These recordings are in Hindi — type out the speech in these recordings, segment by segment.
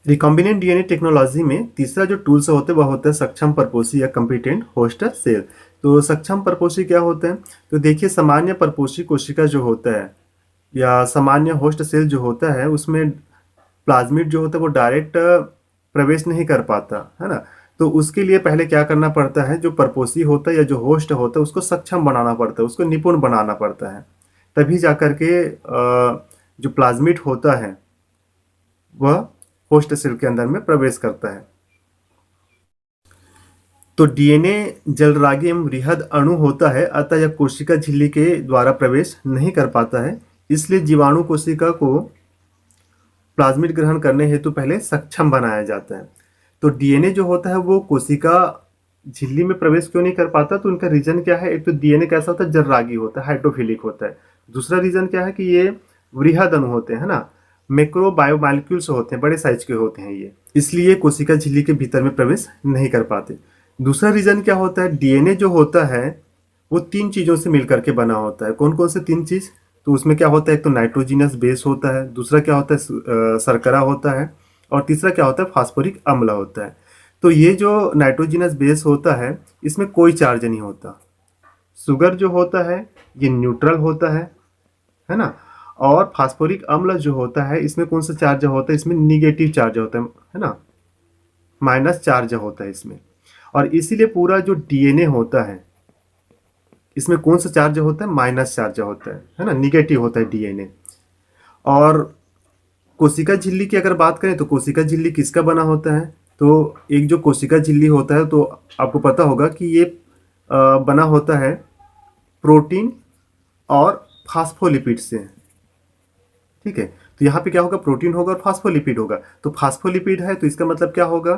रिकॉम्बिनेंट डीएनए टेक्नोलॉजी में तीसरा जो टूल्स होते हैं वह होता है सक्षम परपोषी या कंपिटेंट होस्ट सेल। तो सक्षम परपोषी क्या होता है? तो देखिए, सामान्य परपोषी कोशिका जो होता है या सामान्य होस्ट सेल जो होता है उसमें प्लाज्मिड जो होता है वो डायरेक्ट प्रवेश नहीं कर पाता है ना। तो उसके लिए पहले क्या करना पड़ता है, जो परपोषी होता है या जो होस्ट होता है उसको सक्षम बनाना पड़ता है, उसको निपुण बनाना पड़ता है। तभी जाकर के जो प्लाज्मिड होता है वह होस्ट सेल के अंदर में प्रवेश करता है। तो डीएनए जलरागी एवं वृहद अणु होता है, अतः यह कोशिका झिल्ली के द्वारा प्रवेश नहीं कर पाता है। इसलिए जीवाणु कोशिका को प्लाज्मिड ग्रहण करने हेतु पहले सक्षम बनाया जाता है। तो डीएनए जो होता है वो कोशिका झिल्ली में प्रवेश क्यों नहीं कर पाता? तो उनका रीजन क्या है? एक तो डीएनए कैसा होता है, जलरागी होता है, हाइड्रोफिलिक होता है। दूसरा रीजन क्या है कि ये वृहद अणु होते हैं ना, मैक्रो बायोमॉलिक्यूल्स होते हैं, बड़े साइज के होते हैं ये, इसलिए कोशिका झिल्ली के भीतर में प्रवेश नहीं कर पाते। दूसरा रीजन क्या होता है, डीएनए जो होता है वो तीन चीजों से मिलकर के बना होता है। कौन कौन से तीन चीज? तो उसमें क्या होता है, एक तो नाइट्रोजिनस बेस होता है, दूसरा क्या होता है शर्करा होता है, और तीसरा क्या होता है फास्फोरिक अम्ल होता है। तो ये जो नाइट्रोजिनस बेस होता है इसमें कोई चार्ज नहीं होता। शुगर जो होता है ये न्यूट्रल होता है ना। और फास्फोरिक अम्ल जो होता है इसमें कौन सा चार्ज होता है? इसमें निगेटिव चार्ज होता है ना, माइनस चार्ज होता है इसमें। और इसीलिए पूरा जो डीएनए होता है इसमें कौन सा चार्ज होता है? माइनस चार्ज होता है ना, निगेटिव होता है डीएनए। और कोशिका झिल्ली की अगर बात करें तो कोशिका झिल्ली किसका बना होता है? तो एक जो कोशिका झिल्ली होता है तो आपको पता होगा कि ये बना होता है प्रोटीन और फास्फोलिपिड से। ठीक है, तो यहाँ पे क्या होगा, प्रोटीन होगा और फास्फोलिपिड होगा। तो फास्फोलिपिड है तो इसका मतलब क्या होगा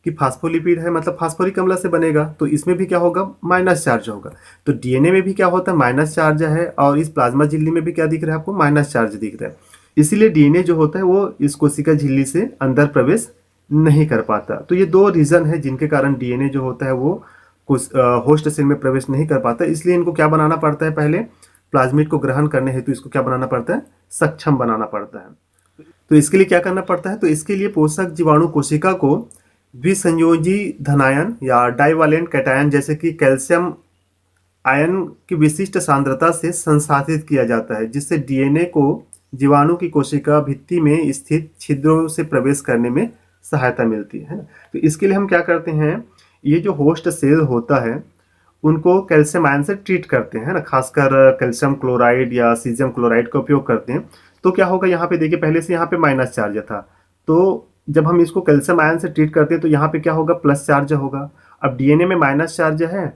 कि फास्फोलिपिड है मतलब फास्फोरिक अम्ल से बनेगा, तो इसमें भी क्या होगा, माइनस चार्ज होगा। तो डीएनए में भी क्या होता है, माइनस चार्ज है, और इस प्लाज्मा झिल्ली में भी क्या दिख रहा है आपको, माइनस चार्ज दिख रहा है। इसीलिए डीएनए जो होता है वो इस कोशिका झिल्ली से अंदर प्रवेश नहीं कर पाता। तो ये दो रीजन है जिनके कारण डीएनए जो होता है वो होस्ट सेल में प्रवेश नहीं कर पाता। इसलिए इनको क्या बनाना पड़ता है, पहले प्लाज्मिड को ग्रहण करने हेतु इसको क्या बनाना पड़ता है, सक्षम बनाना पड़ता है। तो इसके लिए क्या करना पड़ता है, तो इसके लिए पोषक जीवाणु कोशिका को द्विसंयोजी धनायन या डाइवालेंट कैटायन जैसे कि कैल्शियम आयन की विशिष्ट सांद्रता से संसाधित किया जाता है, जिससे डीएनए को जीवाणु की कोशिका भित्ति में स्थित छिद्रों से प्रवेश करने में सहायता मिलती है ना। तो इसके लिए हम क्या करते हैं, ये जो होस्ट सेल होता है उनको कैल्शियम आयन से ट्रीट करते हैं ना, खासकर कैल्शियम क्लोराइड या सीजियम क्लोराइड का उपयोग करते हैं। तो क्या होगा, यहाँ पे देखिए पहले से यहाँ पे माइनस चार्ज था, तो जब हम इसको कैल्शियम आयन से ट्रीट करते हैं तो यहाँ पे क्या होगा, प्लस चार्ज होगा। अब डीएनए में माइनस चार्ज है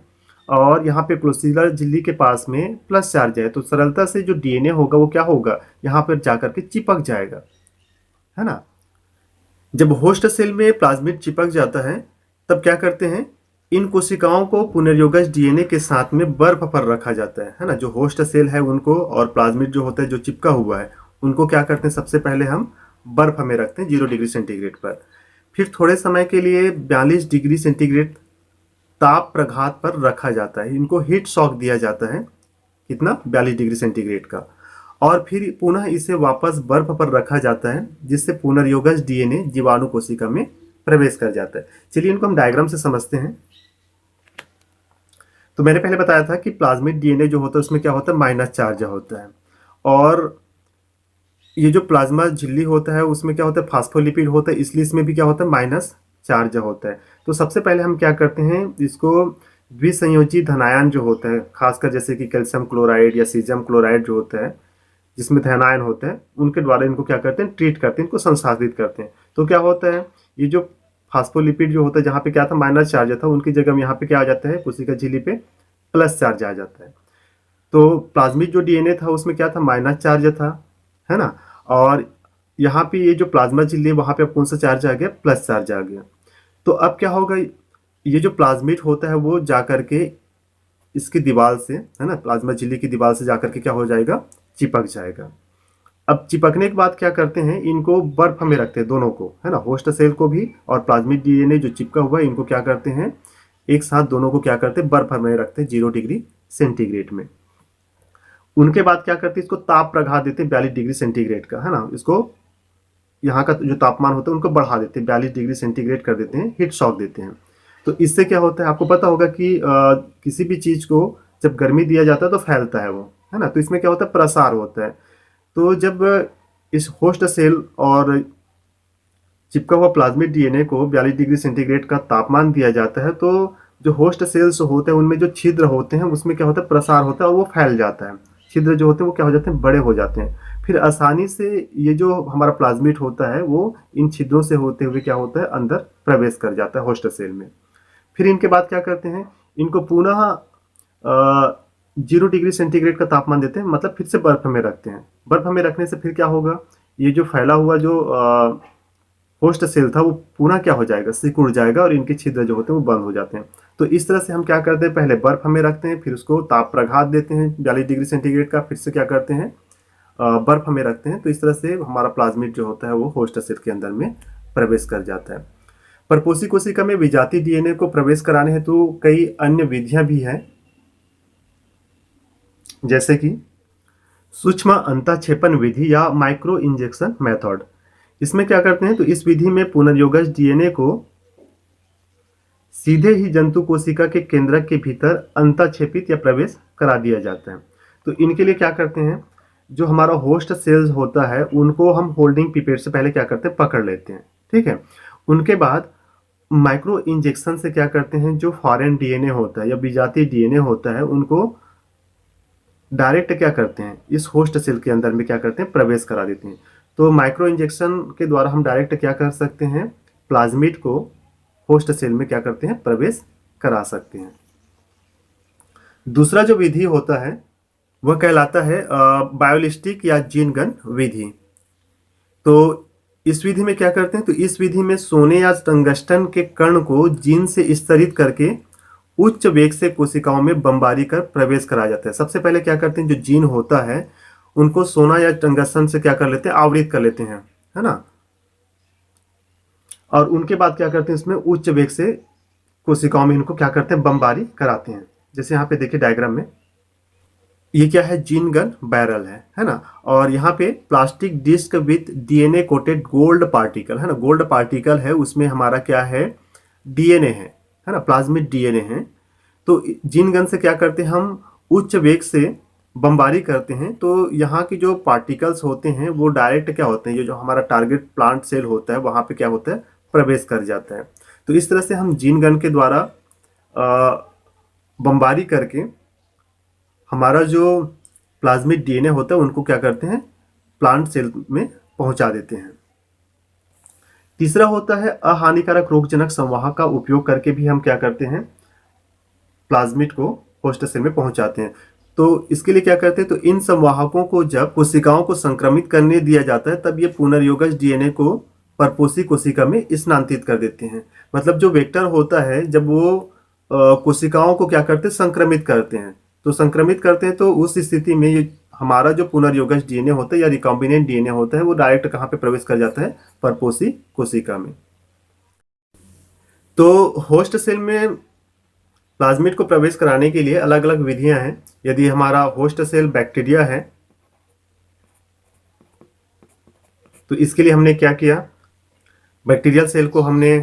और यहाँ पे कोशिका झिल्ली के पास में प्लस चार्ज है, तो सरलता से जो डीएनए होगा वो क्या होगा, यहाँ पर जाकर के चिपक जाएगा, है ना। जब होस्ट सेल में प्लाज्मिड चिपक जाता है तब क्या करते हैं, इन कोशिकाओं को पुनर्योगज डीएनए के साथ में बर्फ पर रखा जाता है ना। जो होस्ट सेल है उनको और प्लाज्मिड जो होता है जो चिपका हुआ है उनको क्या करते हैं, सबसे पहले हम बर्फ में रखते हैं 0 डिग्री सेंटीग्रेड पर। फिर थोड़े समय के लिए 42 डिग्री सेंटीग्रेड ताप प्रघात पर रखा जाता है। इनको हीट शॉक दिया जाता है, कितना, 42 डिग्री सेंटीग्रेड का। और फिर पुनः इसे वापस बर्फ पर रखा जाता है, जिससे पुनर्योगज डीएनए जीवाणु कोशिका में प्रवेश कर जाता है। चलिए इनको हम डायग्राम से समझते हैं। तो मैंने पहले बताया था कि प्लाज्मिड डीएनए जो होता है उसमें क्या होता है, माइनस चार्ज होता है। और ये जो प्लाज्मा झिल्ली होता है उसमें क्या होता है, फास्फोलिपिड होता है, इसलिए इसमें भी क्या होता है, माइनस चार्ज होता है। तो सबसे पहले हम क्या करते हैं, इसको द्विसंयोजी धनायन जो होता है, खासकर जैसे कि कैल्शियम क्लोराइड या सीजियम क्लोराइड जो होता है जिसमें धनायन होते हैं, उनके द्वारा इनको क्या करते हैं, ट्रीट करते हैं, इनको संसाधित करते हैं। तो क्या होता है, ये जो फास्फोलिपिड जो होता है जहाँ पे क्या था, माइनस चार्ज था, उनकी जगह यहाँ पे क्या आ जाता है, कोशिका झिल्ली पे प्लस चार्ज आ जाता है। तो प्लाज्मिड जो डीएनए था उसमें क्या था, माइनस चार्ज था, है ना। और यहाँ पे ये जो प्लाज्मा झिल्ली है वहाँ पे अब कौन सा चार्ज आ गया, प्लस चार्ज आ गया। तो अब क्या होगा, ये जो प्लाज्मिड होता है वो जा करके इसकी दीवार से, है ना, प्लाज्मा झिल्ली की दीवार से जाकर के क्या हो जाएगा, चिपक जाएगा। अब चिपकने के बाद क्या करते हैं, इनको बर्फ में रखते हैं दोनों को, है ना, होस्ट सेल को भी और प्लाज्मिड डीएनए जो चिपका हुआ है इनको क्या करते हैं, एक साथ दोनों को क्या करते हैं, बर्फ में रखते हैं 0 डिग्री सेंटीग्रेड में। उनके बाद क्या करते हैं, इसको ताप प्रघात देते हैं 42 डिग्री सेंटीग्रेड का, है ना। इसको यहाँ का जो तापमान होता है उनको बढ़ा देते हैं, 42 डिग्री सेंटीग्रेड कर देते हैं, हीट शॉक देते हैं। तो इससे क्या होता है, आपको पता होगा कि किसी भी चीज़ को जब गर्मी दिया जाता है तो फैलता है वो, है ना। तो इसमें क्या होता है, प्रसार होता है। तो जब इस होस्ट सेल और चिपका हुआ प्लाज्मिड डीएनए को 42 डिग्री सेंटीग्रेड का तापमान दिया जाता है, तो जो होस्ट सेल्स होते हैं उनमें जो छिद्र होते हैं उसमें क्या होता है, प्रसार होता है और वो फैल जाता है। छिद्र जो होते हैं वो क्या हो जाते हैं, बड़े हो जाते हैं। फिर आसानी से ये जो हमारा प्लाज्मिड होता है वो इन छिद्रों से होते हुए क्या होता है, अंदर प्रवेश कर जाता है होस्ट सेल में। फिर इनके बाद क्या करते हैं, इनको पुनः 0 डिग्री सेंटीग्रेड का तापमान देते हैं, मतलब फिर से बर्फ में रखते हैं। बर्फ में रखने से फिर क्या होगा, ये जो फैला हुआ जो होस्ट सेल था वो पुनः क्या हो जाएगा, सिकुड़ जाएगा और इनके छिद्र जो होते हैं वो बंद हो जाते हैं। तो इस तरह से हम क्या करते हैं, पहले बर्फ में रखते हैं, फिर उसको ताप प्रघात देते हैं 42 डिग्री सेंटीग्रेड का, फिर से क्या करते हैं, बर्फ में रखते हैं। तो इस तरह से हमारा प्लाज्मिड जो होता है वो होस्ट सेल के अंदर में प्रवेश कर जाता है। परपोषी कोशिका में विजातीय डीएनए को प्रवेश कराने हेतु तो कई अन्य विधियां भी हैं, जैसे कि सूक्ष्म अंतःक्षेपण विधि या माइक्रो इंजेक्शन मेथड। इसमें क्या करते हैं, तो इस विधि में पुनर्योगज डीएनए को सीधे ही जंतु कोशिका के केंद्रक के भीतर अंतःक्षेपित या प्रवेश करा दिया जाता है। तो इनके लिए क्या करते हैं, जो हमारा होस्ट सेल्स होता है उनको हम होल्डिंग पिपेट से पहले क्या करते हैं, पकड़ लेते हैं, ठीक है। उनके बाद माइक्रो इंजेक्शन से क्या करते हैं, जो फॉरेन डीएनए होता है या विजातीय डीएनए होता है उनको डायरेक्ट क्या करते हैं, इस होस्ट सेल के अंदर में क्या करते हैं, प्रवेश करा देते हैं। तो माइक्रो इंजेक्शन के द्वारा हम डायरेक्ट क्या कर सकते हैं, प्लाज्मिड को होस्ट सेल में क्या करते हैं, प्रवेश करा सकते हैं। दूसरा जो विधि होता है वह कहलाता है बायोलिस्टिक या जीन गन विधि। तो इस विधि में क्या करते हैं, तो इस विधि में सोने या टंगस्टन के कण को जीन से स्तरित करके उच्च वेग से कोशिकाओं में बमबारी कर प्रवेश कराया जाता है। सबसे पहले क्या करते हैं, जो जीन होता है उनको सोना या टंगस्टन से क्या कर लेते हैं, आवृत कर लेते हैं, है ना। और उनके बाद क्या करते हैं, इसमें उच्च वेग से कोशिकाओं में इनको क्या करते हैं, बमबारी कराते हैं। जैसे यहाँ पे देखिए डायग्राम में, ये क्या है, जीन गन बैरल है ना। और यहाँ पे plastic disc with DNA coated gold particle, है ना, गोल्ड पार्टिकल है, उसमें हमारा क्या है, डीएनए है ना, प्लाज्मिड डीएनए है। तो जीन गन से क्या करते हैं, हम उच्च वेग से बमबारी करते हैं। तो यहाँ की जो पार्टिकल्स होते हैं वो डायरेक्ट क्या होते हैं, ये जो हमारा टारगेट प्लांट सेल होता है वहाँ पे क्या होता है, प्रवेश कर जाता है। तो इस तरह से हम जीन गन के द्वारा बमबारी करके हमारा जो प्लाज्मिड डीएनए होता है उनको क्या करते हैं, प्लांट सेल में पहुंचा देते हैं। तीसरा होता है अहानिकारक रोगजनक संवाहक का उपयोग करके भी हम क्या करते हैं, प्लाज्मिड को होस्ट सेल में पहुंचाते हैं। तो इसके लिए क्या करते हैं, तो इन संवाहकों को जब कोशिकाओं को संक्रमित करने दिया जाता है तब ये पुनर्योगज डीएनए को परपोषी कोशिका में स्थानांतरित कर देते हैं। मतलब जो वेक्टर होता है जब वो कोशिकाओं को क्या करते हैं, संक्रमित करते हैं, तो संक्रमित करते हैं तो उस स्थिति में ये हमारा जो पुनर्योगज डीएनए होता है या रिकॉम्बिनेंट डीएनए होता है वो डायरेक्ट कहाँ पे प्रवेश कर जाता है, परपोषी कोशिका में। तो होस्ट सेल में प्लाज्मिड को प्रवेश कराने के लिए अलग अलग विधियां हैं। यदि हमारा होस्ट सेल बैक्टीरिया है तो इसके लिए हमने क्या किया, बैक्टीरियल सेल को हमने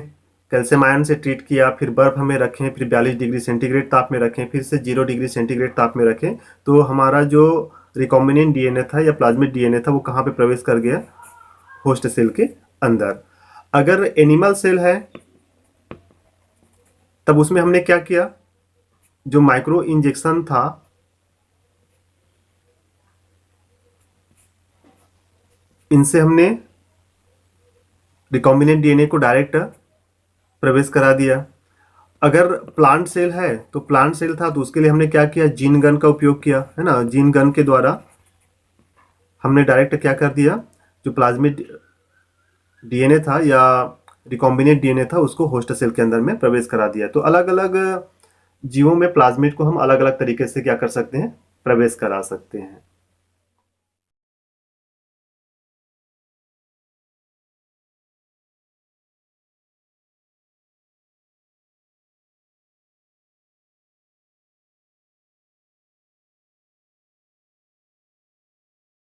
कैल्शियम आयन से ट्रीट किया, फिर बर्फ में रखें, फिर 42 डिग्री सेंटीग्रेड ताप में रखें, फिर से 0 डिग्री सेंटीग्रेड ताप में रखें। तो हमारा जो रिकॉम्बिनेंट डीएनए था या प्लाज्मिड डीएनए था वो कहाँ पे प्रवेश कर गया, होस्ट सेल के अंदर। अगर एनिमल सेल है तब उसमें हमने क्या किया, जो माइक्रो इंजेक्शन था इनसे हमने रिकॉम्बिनेंट डीएनए को डायरेक्ट प्रवेश करा दिया। अगर प्लांट सेल है तो प्लांट सेल था तो उसके लिए हमने क्या किया, जीन गन का उपयोग किया, है ना। जीन गन के द्वारा हमने डायरेक्ट क्या कर दिया, जो प्लाज्मिड डीएनए था या रिकॉम्बिनेंट डीएनए था उसको होस्ट सेल के अंदर में प्रवेश करा दिया। तो अलग अलग जीवों में प्लाज्मिड को हम अलग अलग तरीके से क्या कर सकते हैं, प्रवेश करा सकते हैं।